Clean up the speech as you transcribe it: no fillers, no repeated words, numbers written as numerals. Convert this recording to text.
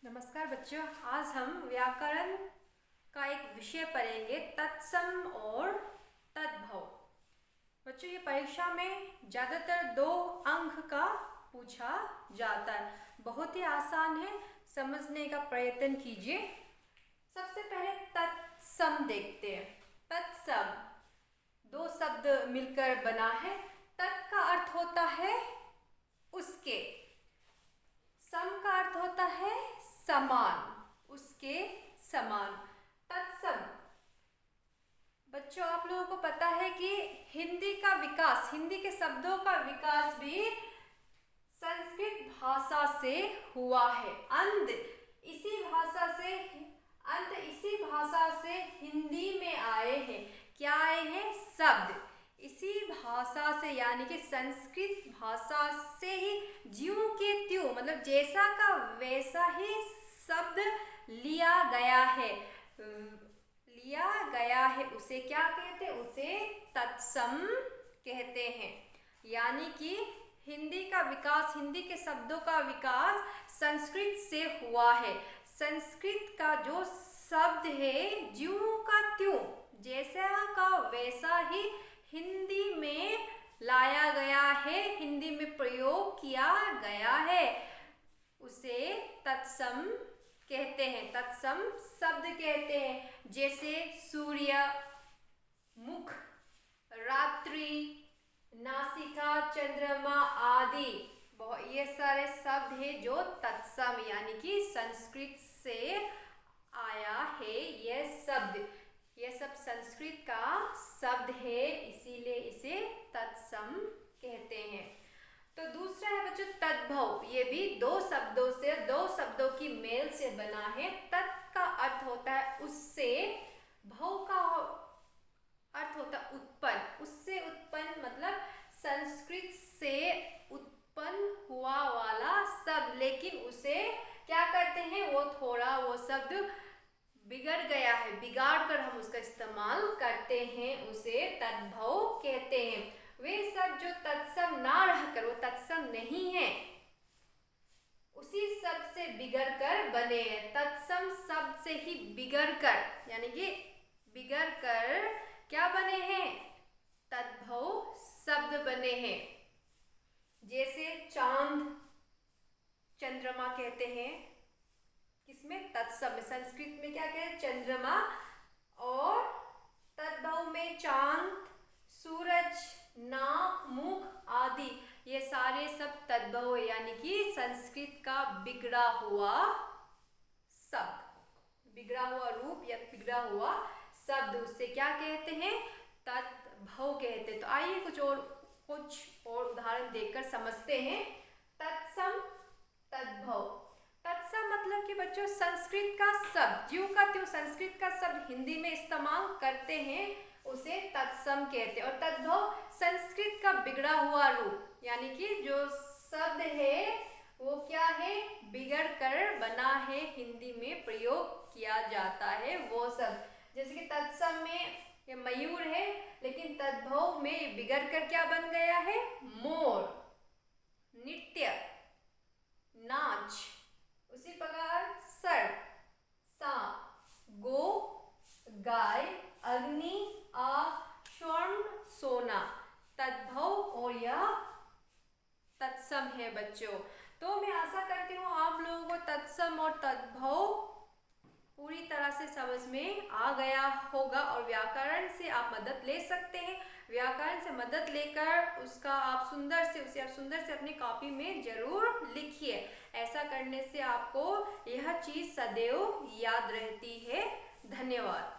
नमस्कार बच्चों, आज हम व्याकरण का एक विषय पढ़ेंगे, तत्सम और तद्भव। बच्चों, ये परीक्षा में ज़्यादातर 2 अंक का पूछा जाता है। बहुत ही आसान है, समझने का प्रयत्न कीजिए। सबसे पहले तत्सम देखते हैं। तत्सम 2 शब्द मिलकर बना है। तत् का अर्थ होता है उसके, सम का अर्थ होता है समान, उसके समान। तत्सम बच्चों, आप लोगों को पता है कि हिंदी का विकास, हिंदी के शब्दों का विकास भी संस्कृत भाषा से हुआ है। अंत इसी भाषा से हिंदी में आए हैं। क्या आए हैं? शब्द इसी भाषा से, यानी कि संस्कृत भाषा से ही ज्यों के त्यों, मतलब जैसा का वैसा ही शब्द लिया गया है। उसे क्या कहते हैं? उसे तत्सम कहते हैं। यानी कि हिंदी का विकास, हिंदी के शब्दों का विकास संस्कृत से हुआ है। संस्कृत का जो शब्द है, ज्यों का त्यों, जैसा का वैसा ही हिंदी में लाया गया है, हिंदी में प्रयोग किया गया है, उसे तत्सम कहते हैं। तत्सम शब्द कहते हैं। जैसे सूर्य, मुख, रात्रि, नासिका, चंद्रमा आदि, ये सारे शब्द है जो तत्सम यानी कि संस्कृत से आया है। यह सब संस्कृत का शब्द है, इसीलिए इसे तत्सम कहते हैं। तो दूसरा है बच्चों तद्भव। ये भी 2 शब्दों की मेल से बना है। तत् का अर्थ होता है उससे, भव का अर्थ होता है उत्पन्न, उससे उत्पन्न, मतलब संस्कृत से उत्पन्न हुआ वाला शब्द। लेकिन उसे क्या करते हैं, वो शब्द बिगड़ गया है, बिगाड़ कर हम उसका इस्तेमाल करते हैं, उसे तद्भव कहते हैं। वे शब्द जो तत्सम ना रहकर, वो तत्सम नहीं है, उसी शब्द से बिगड़ कर बने हैं। तत्सम शब्द से ही बिगड़ कर, यानी कि बिगड़ कर क्या बने हैं? तद्भव शब्द बने हैं। जैसे चांद, चंद्रमा कहते हैं, किसमें? तत्सम में। संस्कृत में क्या कहते हैं? चंद्रमा। और तद्भव में चांद, सूरज, नाक, मुख आदि, ये सारे सब तद्भव है, यानी कि संस्कृत का बिगड़ा हुआ शब्द, बिगड़ा हुआ रूप या बिगड़ा हुआ शब्द, उससे क्या कहते हैं? तद्भव कहते हैं। तो आइए कुछ और उदाहरण देखकर समझते हैं। तत्सम, तद्भव। तत्सम मतलब कि बच्चों संस्कृत का शब्द, ज्यों का त्यों संस्कृत का शब्द हिंदी में इस्तेमाल करते हैं, उसे तत्सम कहते हैं। और तद्भव संस्कृत का बिगड़ा हुआ रूप, यानी कि जो शब्द है वो क्या है? बिगड़ कर बना है, हिंदी में प्रयोग किया जाता है वो शब्द। जैसे कि तत्सम में ये मयूर है, लेकिन तद्भव में बिगड़ कर क्या बन गया है? मोर, नृत्य, नाच। उसी प्रकार सर, सांप, गो, गाय, अग्नि, आग, स्वर्ण, सोना, तद्भव और यह तत्सम है बच्चों। तो मैं आशा करती हूँ आप लोगों को तत्सम और तद्भव पूरी तरह से समझ में आ गया होगा। और व्याकरण से आप मदद ले सकते हैं। व्याकरण से मदद लेकर उसे आप सुंदर से अपनी कॉपी में जरूर लिखिए। ऐसा करने से आपको यह चीज़ सदैव याद रहती है। धन्यवाद।